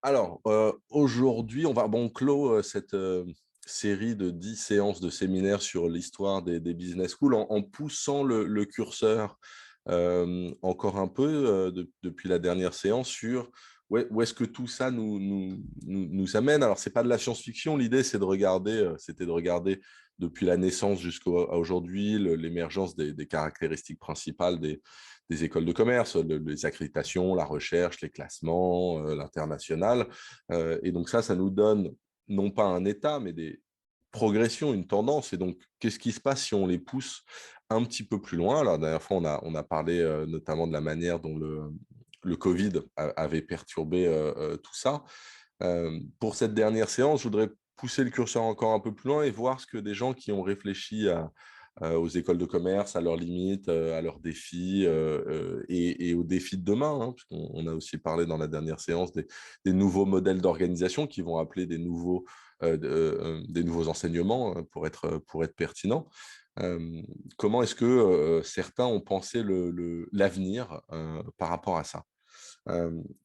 Alors, aujourd'hui, on clôt cette série de 10 séances de séminaires sur l'histoire des business schools en poussant le curseur encore un peu depuis la dernière séance sur où est-ce que tout ça nous amène. Alors, c'est pas de la science-fiction, l'idée, c'était de regarder depuis la naissance jusqu'à aujourd'hui l'émergence des caractéristiques principales des écoles de commerce, les accréditations, la recherche, les classements, l'international. Et donc ça nous donne non pas un état, mais des progressions, une tendance. Et donc, qu'est-ce qui se passe si on les pousse un petit peu plus loin? Alors, la dernière fois, on a parlé notamment de la manière dont le Covid avait perturbé tout ça. Pour cette dernière séance, je voudrais pousser le curseur encore un peu plus loin et voir ce que des gens qui ont réfléchi aux écoles de commerce, à leurs limites, à leurs défis et aux défis de demain, hein, puisqu'on a aussi parlé dans la dernière séance des nouveaux modèles d'organisation qui vont appeler des nouveaux enseignements pour être pertinents. Comment est-ce que certains ont pensé l'avenir par rapport à ça?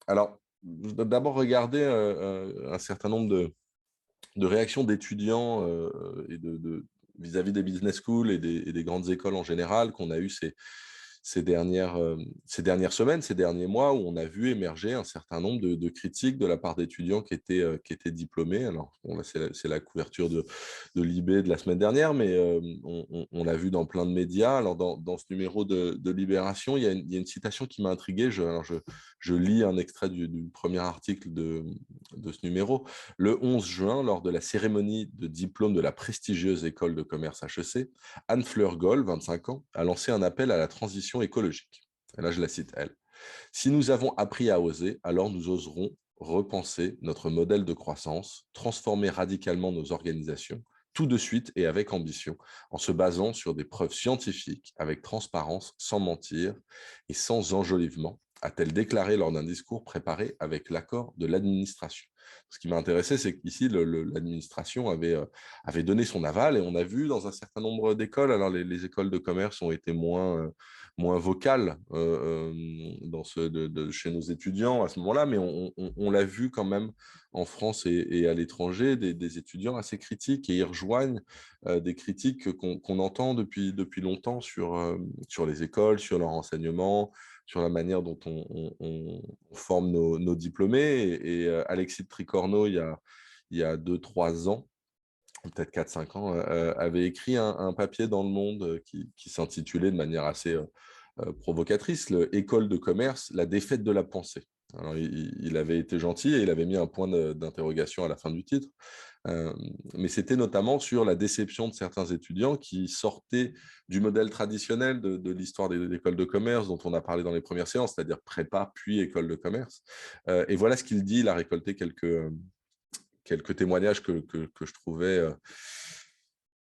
Alors, je dois d'abord regarder un certain nombre de réactions d'étudiants et vis-à-vis des business schools et des grandes écoles en général qu'on a eues ces dernières semaines, ces derniers mois, où on a vu émerger un certain nombre de critiques de la part d'étudiants qui étaient diplômés. Alors, bon, là, c'est la couverture de Libé de la semaine dernière, mais on l'a vu dans plein de médias. Alors, dans ce numéro de Libération, il y a une citation qui m'a intrigué. Je lis un extrait du premier article de ce numéro. Le 11 juin, lors de la cérémonie de diplôme de la prestigieuse école de commerce HEC, Anne-Fleur Goll, 25 ans, a lancé un appel à la transition écologique. Et là, je la cite, elle. Si nous avons appris à oser, alors nous oserons repenser notre modèle de croissance, transformer radicalement nos organisations, tout de suite et avec ambition, en se basant sur des preuves scientifiques, avec transparence, sans mentir et sans enjolivement, a-t-elle déclaré lors d'un discours préparé avec l'accord de l'administration. Ce qui m'a intéressé, c'est qu'ici, l'administration avait donné son aval et on a vu dans un certain nombre d'écoles, alors les écoles de commerce ont été moins vocales chez nos étudiants à ce moment-là, mais on l'a vu quand même en France et à l'étranger, des étudiants assez critiques et ils rejoignent des critiques qu'on entend depuis longtemps sur les écoles, sur leur enseignement, sur la manière dont on forme nos diplômés. Alexis de Tricorneau, il y a 2-3 ans, peut-être 4-5 ans, avait écrit un papier dans Le Monde qui s'intitulait de manière assez provocatrice, École de commerce, la défaite de la pensée. Alors, il avait été gentil et il avait mis un point d'interrogation à la fin du titre. Euh, mais c'était notamment sur la déception de certains étudiants qui sortaient du modèle traditionnel de l'histoire des écoles de commerce dont on a parlé dans les premières séances, c'est-à-dire prépa puis école de commerce. Et voilà ce qu'il dit. Il a récolté quelques témoignages que je trouvais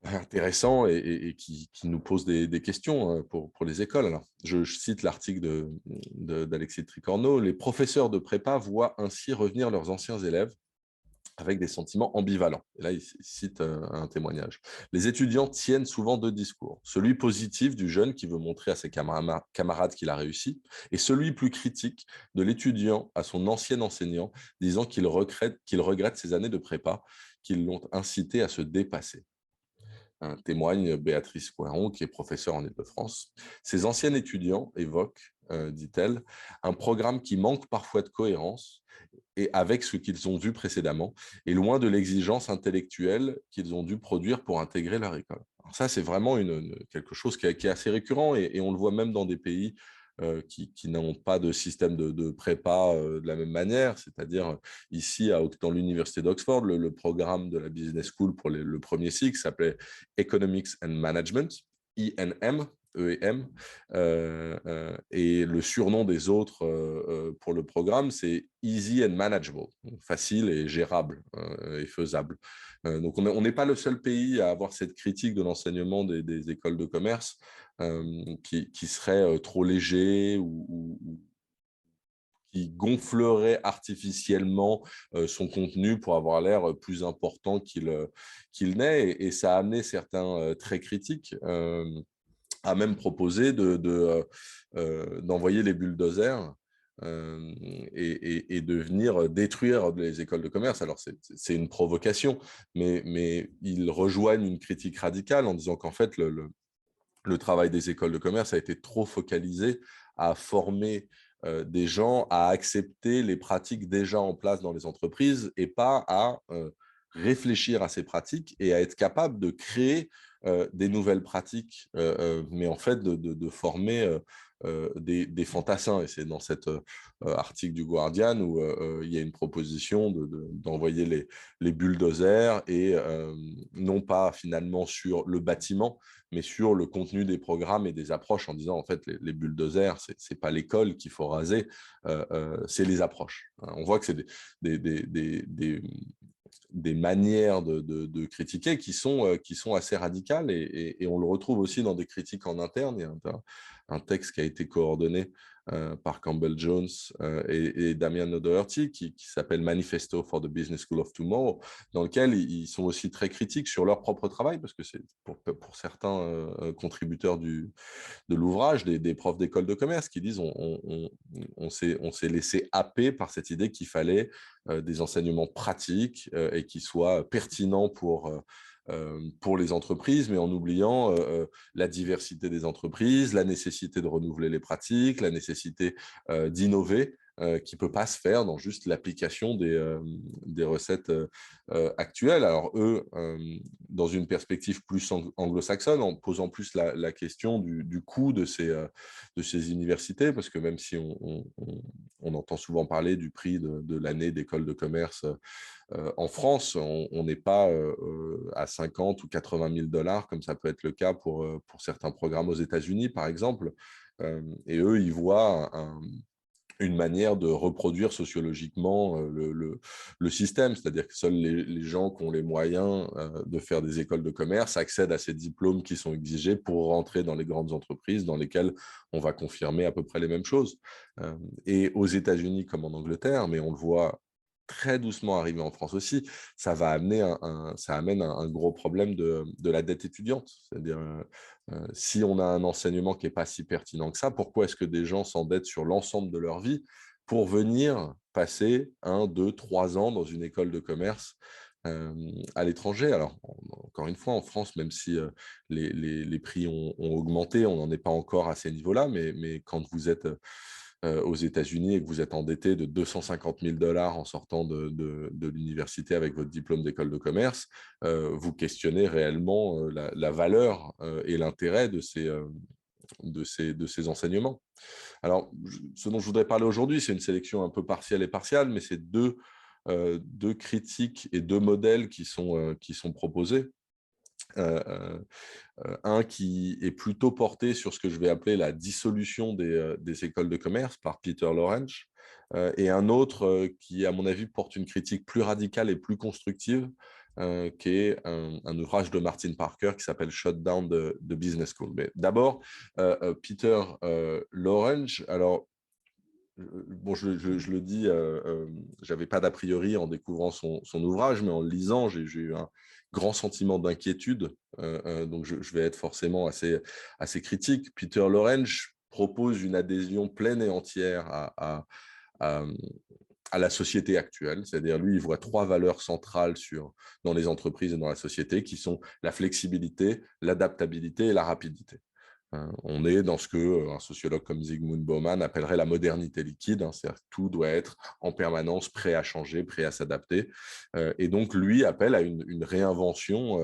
intéressants et qui nous posent des questions pour les écoles. Alors, je cite l'article d'Alexis de Tricorneau. Les professeurs de prépa voient ainsi revenir leurs anciens élèves avec des sentiments ambivalents. Et là, il cite un témoignage. Les étudiants tiennent souvent deux discours. Celui positif du jeune qui veut montrer à ses camarades qu'il a réussi, et celui plus critique de l'étudiant à son ancien enseignant, disant qu'il regrette ses années de prépa, qui l'ont incité à se dépasser. Témoigne Béatrice Coiron, qui est professeure en Île-de-France. Ces anciens étudiants évoquent, dit-elle, un programme qui manque parfois de cohérence et avec ce qu'ils ont vu précédemment, et loin de l'exigence intellectuelle qu'ils ont dû produire pour intégrer leur école. Alors ça, c'est vraiment quelque chose qui est assez récurrent, et on le voit même dans des pays qui n'ont pas de système de prépa de la même manière, c'est-à-dire ici, dans l'université d'Oxford, le programme de la Business School pour le premier cycle s'appelait Economics and Management, INM, EEM, et le surnom des autres pour le programme, c'est Easy and Manageable, facile et gérable et faisable. Donc, on n'est pas le seul pays à avoir cette critique de l'enseignement des écoles de commerce qui serait trop léger ou qui gonflerait artificiellement son contenu pour avoir l'air plus important qu'il n'est. Et ça a amené certains très critiques à même proposer d'envoyer les bulldozers et de venir détruire les écoles de commerce. Alors, c'est une provocation, mais ils rejoignent une critique radicale en disant qu'en fait, le travail des écoles de commerce a été trop focalisé à former des gens à accepter les pratiques déjà en place dans les entreprises et pas à réfléchir à ces pratiques et à être capable de créer des nouvelles pratiques, mais en fait de former des fantassins. Et c'est dans cet article du Guardian où il y a une proposition d'envoyer les bulldozers et non pas finalement sur le bâtiment, mais sur le contenu des programmes et des approches en disant, en fait, les bulldozers, ce n'est pas l'école qu'il faut raser, c'est les approches. On voit que c'est des manières de critiquer qui sont assez radicales et on le retrouve aussi dans des critiques en interne. Il y a un texte qui a été coordonné par Campbell Jones et Damian O'Doherty qui s'appelle Manifesto for the Business School of Tomorrow, dans lequel ils sont aussi très critiques sur leur propre travail, parce que c'est pour certains contributeurs de l'ouvrage, des profs d'école de commerce qui disent on s'est laissé happer par cette idée qu'il fallait des enseignements pratiques et qui soient pertinents pour les entreprises, mais en oubliant la diversité des entreprises, la nécessité de renouveler les pratiques, la nécessité d'innover, qui ne peut pas se faire dans juste l'application des recettes actuelles. Alors eux, dans une perspective plus anglo-saxonne, en posant plus la question du coût de ces universités, parce que même si on entend souvent parler du prix de l'année d'école de commerce en France, on n'est pas à 50 ou 80 000 dollars, comme ça peut être le cas pour certains programmes aux États-Unis, par exemple. Et eux, ils voient une manière de reproduire sociologiquement le système, c'est-à-dire que seuls les gens qui ont les moyens de faire des écoles de commerce accèdent à ces diplômes qui sont exigés pour rentrer dans les grandes entreprises dans lesquelles on va confirmer à peu près les mêmes choses. Et aux États-Unis comme en Angleterre, mais on le voit très doucement arriver en France aussi, ça amène un gros problème de la dette étudiante. C'est-à-dire, si on a un enseignement qui n'est pas si pertinent que ça, pourquoi est-ce que des gens s'endettent sur l'ensemble de leur vie pour venir passer 1, 2, 3 ans dans une école de commerce à l'étranger? Alors, encore une fois, en France, même si les prix ont augmenté, on n'en est pas encore à ces niveaux-là, mais quand vous êtes aux États-Unis et que vous êtes endetté de 250 000 dollars en sortant de l'université avec votre diplôme d'école de commerce, vous questionnez réellement la valeur et l'intérêt de ces enseignements. Alors, ce dont je voudrais parler aujourd'hui, c'est une sélection un peu partielle et partiale, mais c'est deux critiques et deux modèles qui sont proposés. Un qui est plutôt porté sur ce que je vais appeler la dissolution des écoles de commerce par Peter Lawrence, et un autre qui, à mon avis, porte une critique plus radicale et plus constructive, qui est un ouvrage de Martin Parker qui s'appelle Shut Down the Business School. Mais d'abord, Peter Lawrence, alors, bon, je le dis, je n'avais pas d'a priori en découvrant son ouvrage, mais en le lisant, j'ai eu un grand sentiment d'inquiétude, donc je vais être forcément assez critique. Peter Lawrence propose une adhésion pleine et entière à, à la société actuelle, c'est-à-dire lui, il voit 3 valeurs centrales dans les entreprises et dans la société, qui sont la flexibilité, l'adaptabilité et la rapidité. On est dans ce qu'un sociologue comme Zygmunt Bauman appellerait la modernité liquide, c'est-à-dire que tout doit être en permanence prêt à changer, prêt à s'adapter. Et donc, lui appelle à une réinvention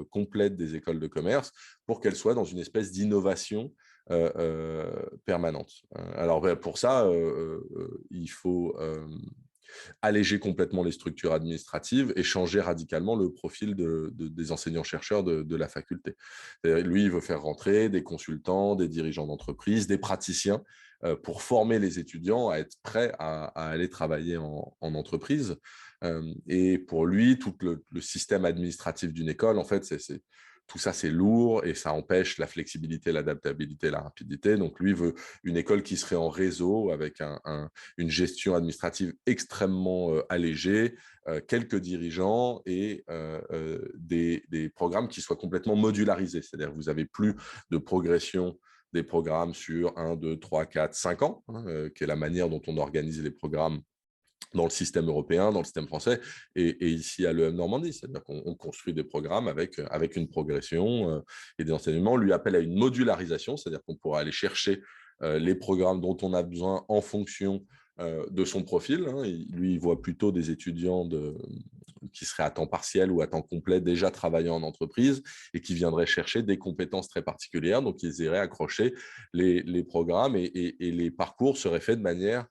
complète des écoles de commerce pour qu'elles soient dans une espèce d'innovation permanente. Alors, pour ça, il faut alléger complètement les structures administratives et changer radicalement le profil des enseignants-chercheurs de la faculté. Lui, il veut faire rentrer des consultants, des dirigeants d'entreprise, des praticiens pour former les étudiants à être prêts à aller travailler en entreprise. Et pour lui, tout le système administratif d'une école, en fait, tout ça, c'est lourd et ça empêche la flexibilité, l'adaptabilité, la rapidité. Donc, lui veut une école qui serait en réseau avec une gestion administrative extrêmement allégée, quelques dirigeants et des programmes qui soient complètement modularisés. C'est-à-dire que vous n'avez plus de progression des programmes sur 1, 2, 3, 4, 5 ans, qui est la manière dont on organise les programmes dans le système européen, dans le système français, et ici à l'EM Normandie. C'est-à-dire qu'on construit des programmes avec une progression et des enseignements. On lui appelle à une modularisation, c'est-à-dire qu'on pourra aller chercher les programmes dont on a besoin en fonction de son profil. Lui, il voit plutôt des étudiants qui seraient à temps partiel ou à temps complet déjà travaillant en entreprise et qui viendraient chercher des compétences très particulières. Donc, ils iraient accrocher les programmes et les parcours seraient faits de manière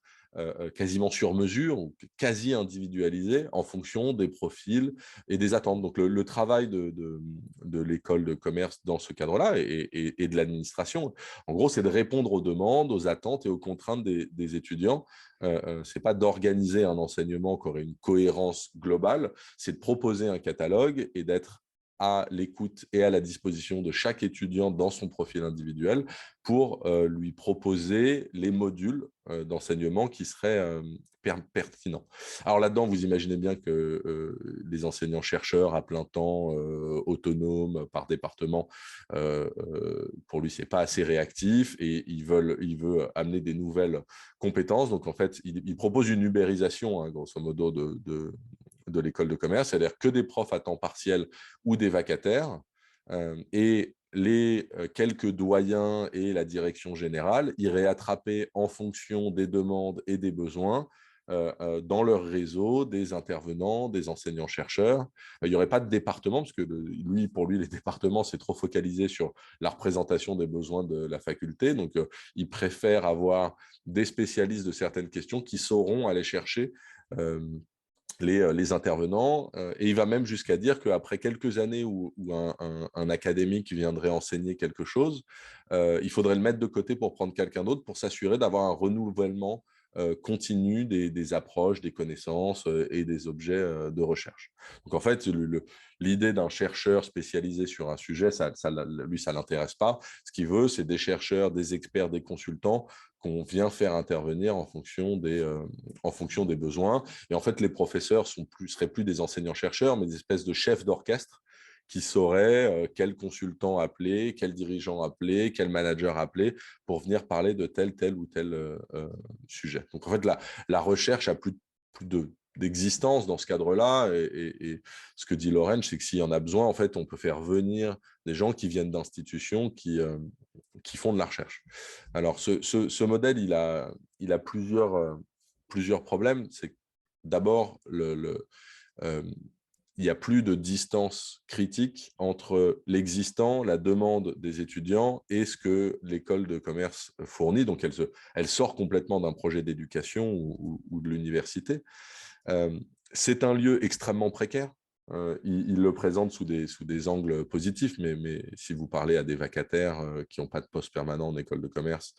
quasiment sur mesure ou quasi individualisé en fonction des profils et des attentes. Donc, le travail de l'école de commerce dans ce cadre-là et de l'administration, en gros, c'est de répondre aux demandes, aux attentes et aux contraintes des étudiants. Ce n'est pas d'organiser un enseignement qui aurait une cohérence globale, c'est de proposer un catalogue et d'être à l'écoute et à la disposition de chaque étudiant dans son profil individuel pour lui proposer les modules d'enseignement qui seraient pertinents. Alors là-dedans, vous imaginez bien que les enseignants-chercheurs à plein temps, autonomes par département, pour lui, ce n'est pas assez réactif et il veut amener des nouvelles compétences. Donc, en fait, il propose une ubérisation, grosso modo, de l'école de commerce, c'est-à-dire que des profs à temps partiel ou des vacataires, et les quelques doyens et la direction générale iraient attraper en fonction des demandes et des besoins dans leur réseau des intervenants, des enseignants-chercheurs. Il n'y aurait pas de département, parce que pour lui, les départements, c'est trop focalisé sur la représentation des besoins de la faculté. Donc, il préfère avoir des spécialistes de certaines questions qui sauront aller chercher les intervenants, et il va même jusqu'à dire qu'après quelques années où un académique viendrait enseigner quelque chose, il faudrait le mettre de côté pour prendre quelqu'un d'autre pour s'assurer d'avoir un renouvellement continu des approches, des connaissances et des objets de recherche. Donc en fait, l'idée d'un chercheur spécialisé sur un sujet, lui, ça ne l'intéresse pas. Ce qu'il veut, c'est des chercheurs, des experts, des consultants qu'on vient faire intervenir en fonction des besoins. Et en fait, les professeurs seraient plus des enseignants-chercheurs, mais des espèces de chefs d'orchestre qui sauraient quel consultant appeler, quel dirigeant appeler, quel manager appeler pour venir parler de tel ou tel sujet. Donc, en fait, la recherche a plus d'existence dans ce cadre-là. Et ce que dit Lorenz, c'est que s'il y en a besoin, en fait, on peut faire venir des gens qui viennent d'institutions qui font de la recherche. Alors, ce modèle, il a plusieurs problèmes. C'est d'abord, il n'y a plus de distance critique entre l'existant, la demande des étudiants et ce que l'école de commerce fournit. Donc, elle sort complètement d'un projet d'éducation ou de l'université. C'est un lieu extrêmement précaire. Il le présente sous des angles positifs, mais si vous parlez à des vacataires qui n'ont pas de poste permanent en école de commerce,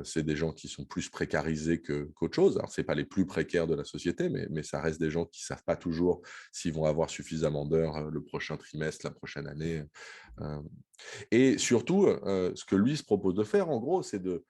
c'est des gens qui sont plus précarisés qu'autre chose. Alors, ce n'est pas les plus précaires de la société, mais ça reste des gens qui ne savent pas toujours s'ils vont avoir suffisamment d'heures le prochain trimestre, la prochaine année. Et surtout, ce que lui se propose de faire, en gros, c'est de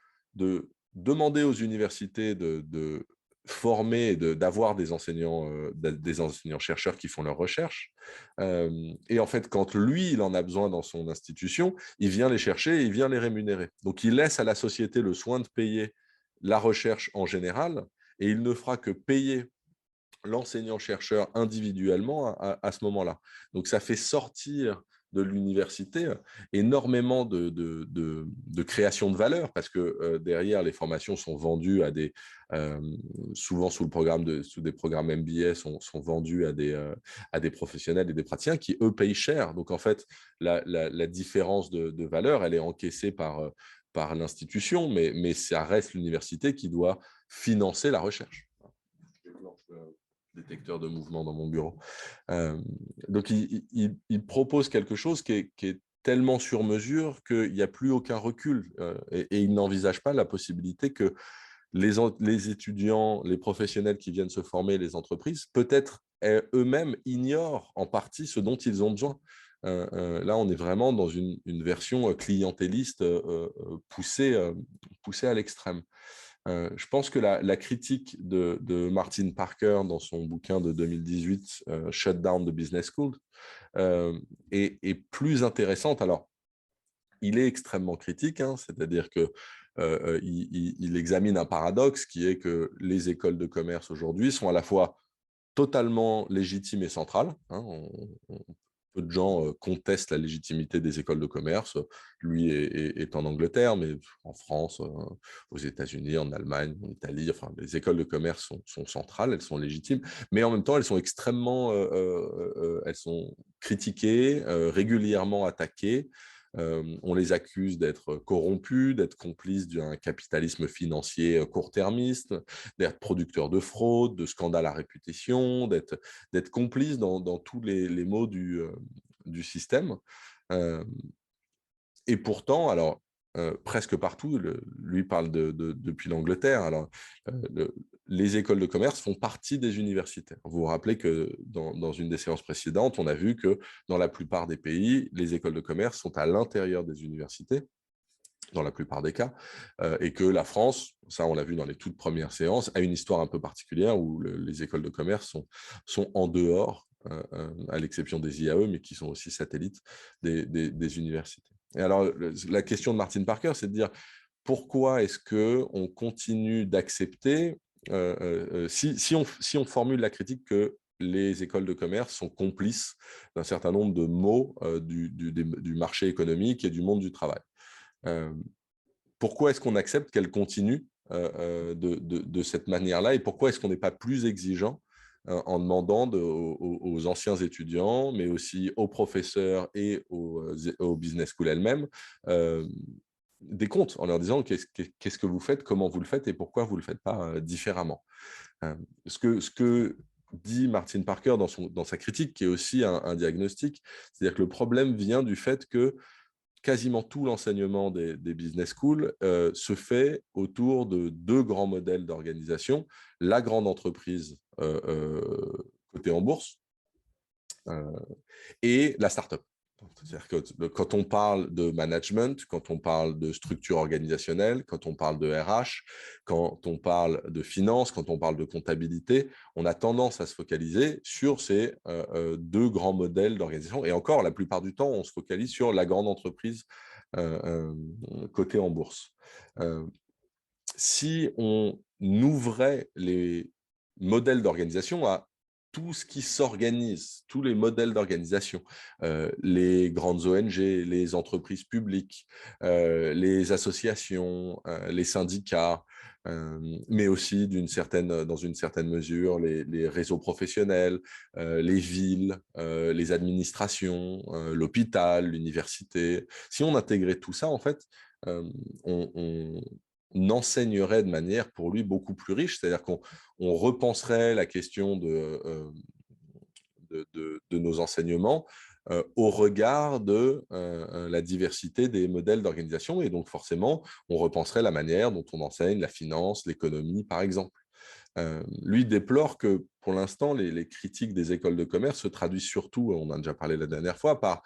demander aux universités de former et d'avoir des enseignants-chercheurs qui font leurs recherches. Et en fait, quand lui, il en a besoin dans son institution, il vient les chercher et il vient les rémunérer. Donc, il laisse à la société le soin de payer la recherche en général et il ne fera que payer l'enseignant-chercheur individuellement à ce moment-là. Donc, ça fait sortir de l'université énormément de création de valeur parce que derrière, les formations sont vendues à souvent sous des programmes MBA, sont vendues à des professionnels et des praticiens qui, eux, payent cher. Donc, en fait, la différence de valeur, elle est encaissée par l'institution, mais ça reste l'université qui doit financer la recherche. Détecteur de mouvement dans mon bureau. Donc, il propose quelque chose qui est tellement sur mesure qu'il n'y a plus aucun recul et il n'envisage pas la possibilité que les étudiants, les professionnels qui viennent se former, les entreprises, peut-être eux-mêmes ignorent en partie ce dont ils ont besoin. Là, on est vraiment dans une version clientéliste poussée à l'extrême. Je pense que la critique de Martin Parker dans son bouquin de 2018, Shut Down the Business School, est plus intéressante. Alors, il est extrêmement critique, hein, c'est-à-dire que il examine un paradoxe qui est que les écoles de commerce aujourd'hui sont à la fois totalement légitimes et centrales, hein, peu de gens contestent la légitimité des écoles de commerce. Lui est en Angleterre, mais en France, aux États-Unis, en Allemagne, en Italie, enfin, les écoles de commerce sont centrales, elles sont légitimes, mais en même temps, elles sont extrêmement, elles sont critiquées, régulièrement attaquées. On les accuse d'être corrompus, d'être complices d'un capitalisme financier court-termiste, d'être producteurs de fraude, de scandales à répétition, d'être complices dans tous les maux du système. Euh, et pourtant, alors, presque partout, lui parle depuis l'Angleterre, alors, les écoles de commerce font partie des universités. Vous vous rappelez que dans une des séances précédentes, on a vu que dans la plupart des pays, les écoles de commerce sont à l'intérieur des universités, dans la plupart des cas, et que la France, ça on l'a vu dans les toutes premières séances, a une histoire un peu particulière où les écoles de commerce sont en dehors, à l'exception des IAE, mais qui sont aussi satellites des universités. Et alors, la question de Martin Parker, c'est de dire pourquoi est-ce qu'on continue d'accepter, si on formule la critique que les écoles de commerce sont complices d'un certain nombre de maux du marché économique et du monde du travail. Pourquoi est-ce qu'on accepte qu'elle continue de cette manière-là et pourquoi est-ce qu'on n'est pas plus exigeant en demandant aux anciens étudiants, mais aussi aux professeurs et aux business schools elles-mêmes, des comptes en leur disant qu'est-ce que vous faites, comment vous le faites et pourquoi vous ne le faites pas différemment. Ce que dit Martin Parker dans sa critique, qui est aussi un diagnostic, c'est-à-dire que le problème vient du fait que quasiment tout l'enseignement des business schools se fait autour de deux grands modèles d'organisation. La grande entreprise cotée en bourse et la start-up. C'est-à-dire que quand on parle de management, quand on parle de structure organisationnelle, quand on parle de RH, quand on parle de finance, quand on parle de comptabilité, on a tendance à se focaliser sur ces deux grands modèles d'organisation. Et encore, la plupart du temps, on se focalise sur la grande entreprise cotée en bourse. Si on ouvrait les modèles d'organisation à tout ce qui s'organise, tous les modèles d'organisation, les grandes ONG, les entreprises publiques, les associations, les syndicats, mais aussi dans une certaine mesure les réseaux professionnels, les villes, les administrations, l'hôpital, l'université. Si on intégrait tout ça, en fait, on enseignerait de manière pour lui beaucoup plus riche, c'est-à-dire qu'on repenserait la question de nos enseignements au regard de la diversité des modèles d'organisation et donc forcément on repenserait la manière dont on enseigne la finance, l'économie par exemple. Lui déplore que pour l'instant les critiques des écoles de commerce se traduisent surtout, on en a déjà parlé la dernière fois, par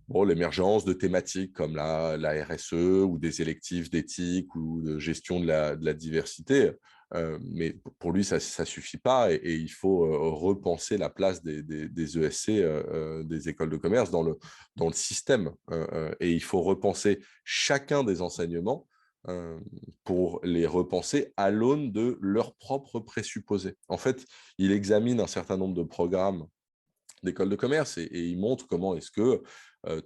l'émergence de thématiques comme la RSE ou des électifs d'éthique ou de gestion de la diversité. Mais pour lui, ça ne suffit pas et il faut repenser la place des ESC, des écoles de commerce dans le système. Et il faut repenser chacun des enseignements pour les repenser à l'aune de leurs propres présupposés. En fait, il examine un certain nombre de programmes d'école de commerce et il montre comment est-ce que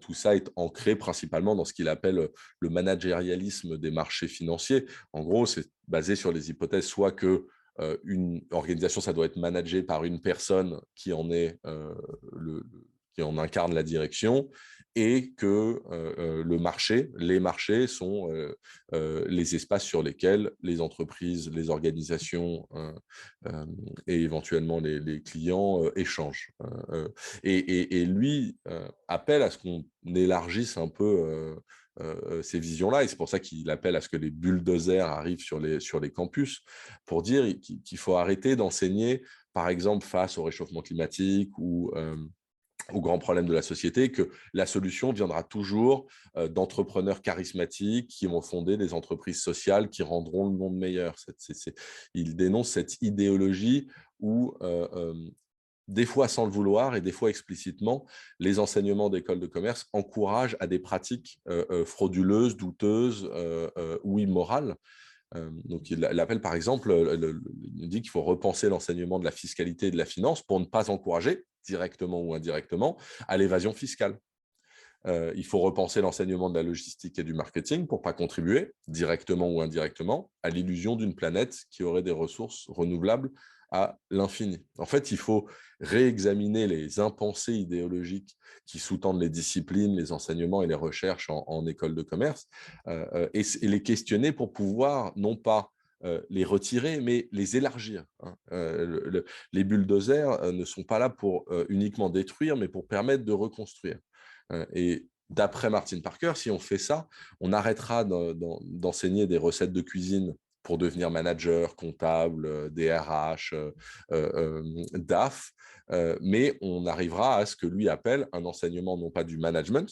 tout ça est ancré principalement dans ce qu'il appelle le managérialisme des marchés financiers. En gros, c'est basé sur les hypothèses soit que une organisation, ça doit être managé par une personne qui en est qui en incarne la direction et que les marchés sont les espaces sur lesquels les entreprises, les organisations et éventuellement les clients échangent. Et lui appelle à ce qu'on élargisse un peu ces visions-là, et c'est pour ça qu'il appelle à ce que les bulldozers arrivent sur les campus, pour dire qu'il faut arrêter d'enseigner, par exemple, face au réchauffement climatique ou aux grands problèmes de la société, que la solution viendra toujours d'entrepreneurs charismatiques qui vont fonder des entreprises sociales qui rendront le monde meilleur. Il dénonce cette idéologie où des fois sans le vouloir et des fois explicitement, les enseignements d'écoles de commerce encouragent à des pratiques frauduleuses, douteuses ou immorales. Donc, il appelle par exemple, il dit qu'il faut repenser l'enseignement de la fiscalité et de la finance pour ne pas encourager, directement ou indirectement, à l'évasion fiscale. Il faut repenser l'enseignement de la logistique et du marketing pour ne pas contribuer, directement ou indirectement, à l'illusion d'une planète qui aurait des ressources renouvelables à l'infini. En fait, il faut réexaminer les impensés idéologiques qui sous-tendent les disciplines, les enseignements et les recherches en école de commerce et les questionner pour pouvoir non pas les retirer, mais les élargir. Hein. Les bulldozers ne sont pas là pour uniquement détruire, mais pour permettre de reconstruire. Et d'après Martin Parker, si on fait ça, on arrêtera d'enseigner des recettes de cuisine pour devenir manager, comptable, DRH, DAF, mais on arrivera à ce que lui appelle un enseignement non pas du management,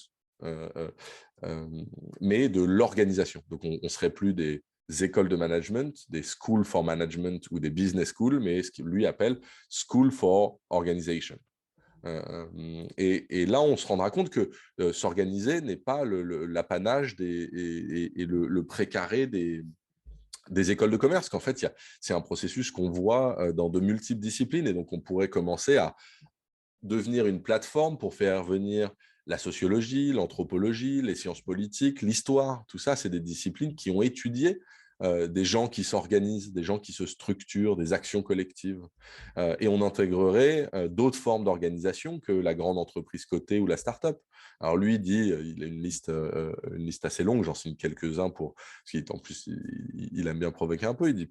mais de l'organisation. Donc, on ne serait plus des écoles de management, des schools for management ou des business schools, mais ce qu'il lui appelle school for organization. Et là, on se rendra compte que s'organiser n'est pas l'apanage et le précaré des écoles de commerce, qu'en fait, c'est un processus qu'on voit dans de multiples disciplines. Et donc, on pourrait commencer à devenir une plateforme pour faire venir la sociologie, l'anthropologie, les sciences politiques, l'histoire. Tout ça, c'est des disciplines qui ont étudié des gens qui s'organisent, des gens qui se structurent, des actions collectives. Et on intégrerait d'autres formes d'organisation que la grande entreprise cotée ou la start-up. Alors lui dit, il a une liste assez longue, j'en signe quelques-uns pour, parce qu'en plus, il aime bien provoquer un peu, il dit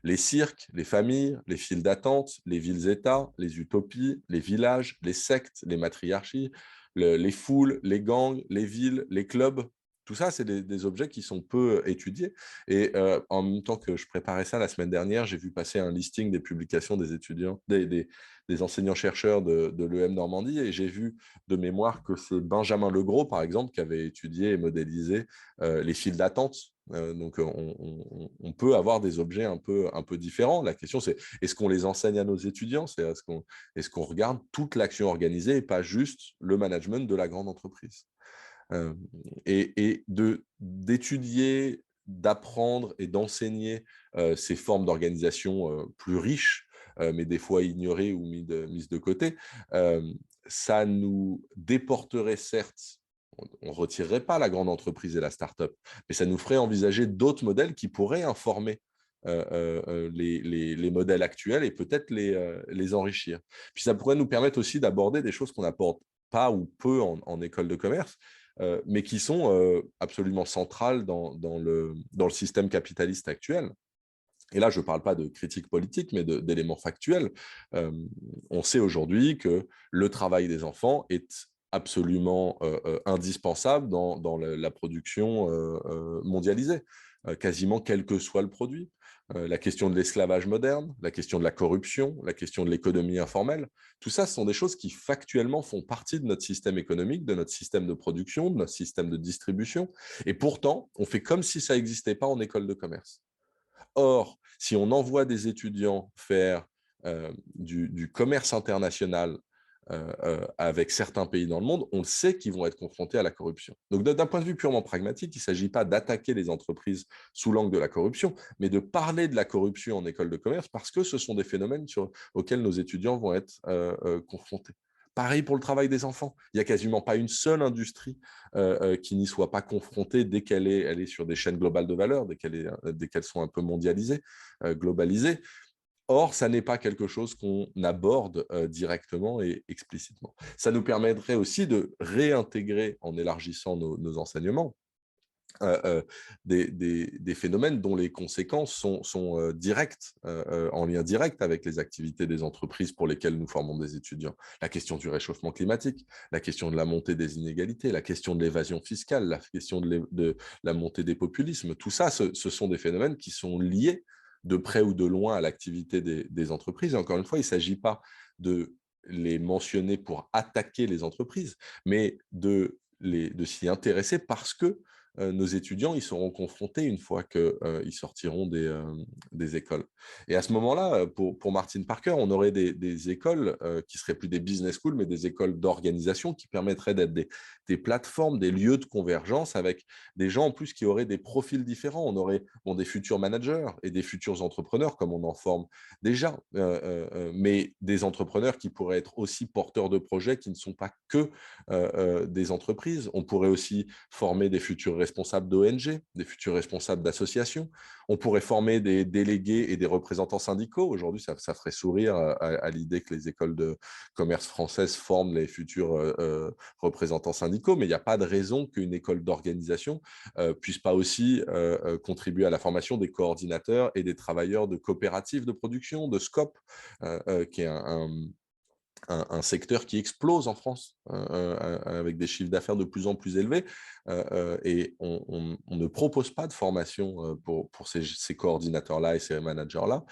les cirques, les familles, les files d'attente, les villes-États, les utopies, les villages, les sectes, les matriarchies, les foules, les gangs, les villes, les clubs. Tout ça, c'est des objets qui sont peu étudiés. Et en même temps que je préparais ça la semaine dernière, j'ai vu passer un listing des publications des étudiants, des enseignants-chercheurs de l'EM Normandie, et j'ai vu de mémoire que c'est Benjamin Legros, par exemple, qui avait étudié et modélisé les files d'attente. Donc, on peut avoir des objets un peu différents. La question, c'est est-ce qu'on les enseigne à nos étudiants? C'est est-ce qu'on regarde toute l'action organisée et pas juste le management de la grande entreprise? Et d'étudier, d'apprendre et d'enseigner ces formes d'organisation plus riches, mais des fois ignorées ou mises de côté, ça nous déporterait certes, on ne retirerait pas la grande entreprise et la start-up, mais ça nous ferait envisager d'autres modèles qui pourraient informer les modèles actuels et peut-être les enrichir. Puis ça pourrait nous permettre aussi d'aborder des choses qu'on n'apporte pas ou peu en école de commerce, mais qui sont absolument centrales dans le système capitaliste actuel. Et là, je ne parle pas de critique politique, mais d'éléments factuels. On sait aujourd'hui que le travail des enfants est absolument indispensable dans la production mondialisée, quasiment quel que soit le produit. La question de l'esclavage moderne, la question de la corruption, la question de l'économie informelle, tout ça, ce sont des choses qui factuellement font partie de notre système économique, de notre système de production, de notre système de distribution. Et pourtant, on fait comme si ça n'existait pas en école de commerce. Or, si on envoie des étudiants faire du commerce international avec certains pays dans le monde, on sait qu'ils vont être confrontés à la corruption. Donc, d'un point de vue purement pragmatique, il ne s'agit pas d'attaquer les entreprises sous l'angle de la corruption, mais de parler de la corruption en école de commerce parce que ce sont des phénomènes auxquels nos étudiants vont être confrontés. Pareil pour le travail des enfants. Il n'y a quasiment pas une seule industrie qui n'y soit pas confrontée dès qu'elle est sur des chaînes globales de valeur, dès qu'elles sont un peu mondialisées, globalisées. Or, ça n'est pas quelque chose qu'on aborde directement et explicitement. Ça nous permettrait aussi de réintégrer, en élargissant nos enseignements, des phénomènes dont les conséquences sont directes, en lien direct avec les activités des entreprises pour lesquelles nous formons des étudiants. La question du réchauffement climatique, la question de la montée des inégalités, la question de l'évasion fiscale, la question de la montée des populismes, tout ça, ce sont des phénomènes qui sont liés de près ou de loin à l'activité des entreprises. Et encore une fois, il ne s'agit pas de les mentionner pour attaquer les entreprises, mais de s'y intéresser parce que nos étudiants ils seront confrontés une fois qu'ils sortiront des écoles. Et à ce moment-là, pour Martin Parker, on aurait des écoles qui seraient plus des business schools, mais des écoles d'organisation qui permettraient d'être des plateformes, des lieux de convergence avec des gens en plus qui auraient des profils différents. On aurait des futurs managers et des futurs entrepreneurs, comme on en forme déjà, mais des entrepreneurs qui pourraient être aussi porteurs de projets qui ne sont pas que des entreprises. On pourrait aussi former des futurs responsables d'ONG, des futurs responsables d'associations. On pourrait former des délégués et des représentants syndicaux. Aujourd'hui, ça ferait sourire à l'idée que les écoles de commerce françaises forment les futurs représentants syndicaux, mais il n'y a pas de raison qu'une école d'organisation puisse pas aussi contribuer à la formation des coordinateurs et des travailleurs de coopératives de production, de SCOP, qui est un secteur qui explose en France, avec des chiffres d'affaires de plus en plus élevés, et on ne propose pas de formation pour ces coordinateurs-là et ces managers-là.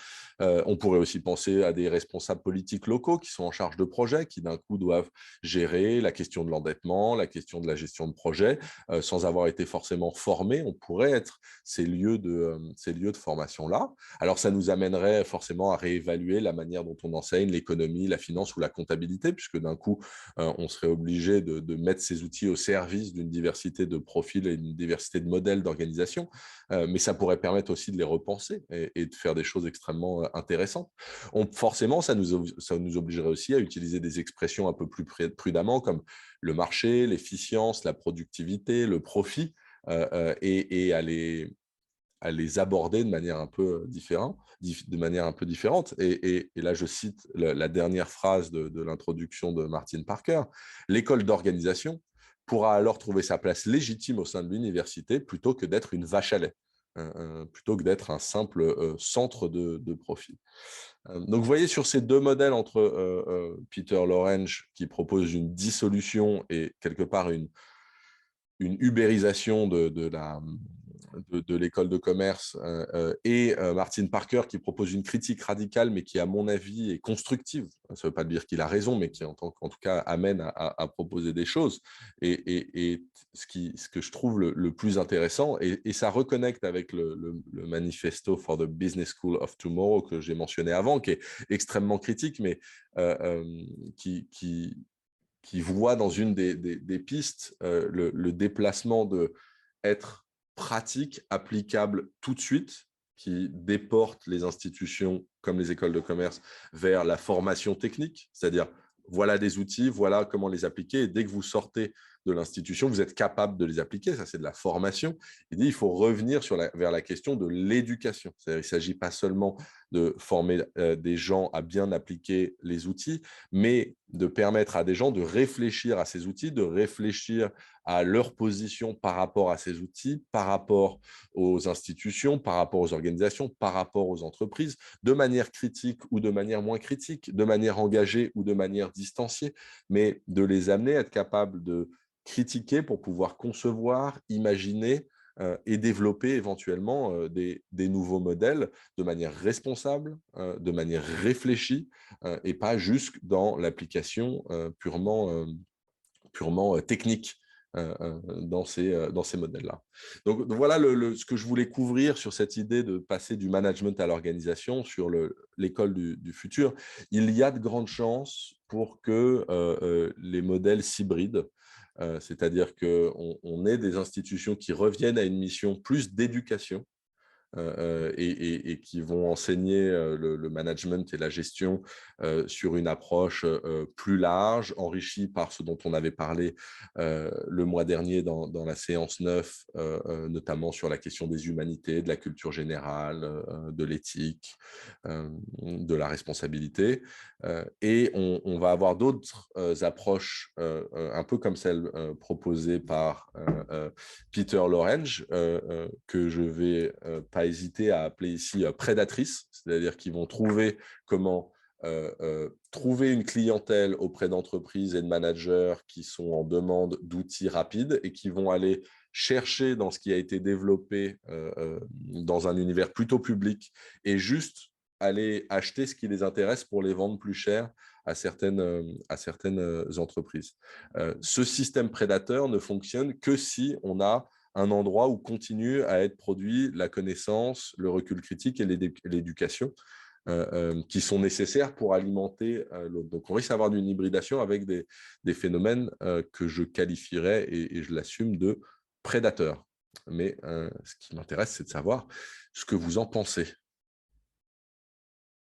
On pourrait aussi penser à des responsables politiques locaux qui sont en charge de projets, qui d'un coup doivent gérer la question de l'endettement, la question de la gestion de projet, sans avoir été forcément formés. On pourrait être ces lieux de formation-là. Alors, ça nous amènerait forcément à réévaluer la manière dont on enseigne l'économie, la finance ou la comptabilité, puisque d'un coup, on serait obligé de mettre ces outils au service d'une diversité de profils et d'une diversité de modèles d'organisation. Mais ça pourrait permettre aussi de les repenser et de faire des choses extrêmement intéressantes. Forcément, ça nous obligerait aussi à utiliser des expressions un peu plus prudemment, comme le marché, l'efficience, la productivité, le profit, et à les aborder de manière un peu différente. Et là, je cite la dernière phrase de l'introduction de Martin Parker. L'école d'organisation pourra alors trouver sa place légitime au sein de l'université plutôt que d'être une vache à lait, plutôt que d'être un simple centre de profit. Donc, vous voyez, sur ces deux modèles entre Peter Lorange, qui propose une dissolution et quelque part une ubérisation de l'école de commerce, et Martin Parker qui propose une critique radicale, mais qui, à mon avis, est constructive. Ça ne veut pas dire qu'il a raison, mais qui, en tout cas, amène à proposer des choses. Et ce que je trouve le plus intéressant, et ça reconnecte avec le manifesto for the Business School of Tomorrow que j'ai mentionné avant, qui est extrêmement critique, mais qui voit dans une des pistes le déplacement de être pratique, applicable tout de suite, qui déporte les institutions comme les écoles de commerce vers la formation technique, c'est-à-dire voilà des outils, voilà comment les appliquer, et dès que vous sortez de l'institution, vous êtes capable de les appliquer, ça c'est de la formation. Il faut revenir vers la question de l'éducation, c'est-à-dire il ne s'agit pas seulement de former des gens à bien appliquer les outils, mais de permettre à des gens de réfléchir à ces outils, de réfléchir à leur position par rapport à ces outils, par rapport aux institutions, par rapport aux organisations, par rapport aux entreprises, de manière critique ou de manière moins critique, de manière engagée ou de manière distanciée, mais de les amener à être capables de critiquer pour pouvoir concevoir, imaginer et développer éventuellement des nouveaux modèles de manière responsable, de manière réfléchie, et pas juste dans l'application purement technique dans ces modèles-là. Donc voilà ce que je voulais couvrir sur cette idée de passer du management à l'organisation sur l'école du futur. Il y a de grandes chances pour que les modèles s'hybrident, c'est-à-dire qu'on ait des institutions qui reviennent à une mission plus d'éducation, et qui vont enseigner le management et la gestion sur une approche plus large, enrichie par ce dont on avait parlé le mois dernier dans la séance 9, notamment sur la question des humanités, de la culture générale, de l'éthique, de la responsabilité. Et on va avoir d'autres approches, un peu comme celle proposée par Peter Lorange, que je ne vais pas hésiter à appeler ici prédatrices, c'est-à-dire qu'ils vont trouver comment trouver une clientèle auprès d'entreprises et de managers qui sont en demande d'outils rapides et qui vont aller chercher dans ce qui a été développé dans un univers plutôt public et juste aller acheter ce qui les intéresse pour les vendre plus cher à certaines entreprises. Ce système prédateur ne fonctionne que si on a un endroit où continue à être produit la connaissance, le recul critique et l'éducation qui sont nécessaires pour alimenter l'autre. Donc, on risque d'avoir une hybridation avec des phénomènes que je qualifierais, et je l'assume, de prédateurs. Mais ce qui m'intéresse, c'est de savoir ce que vous en pensez.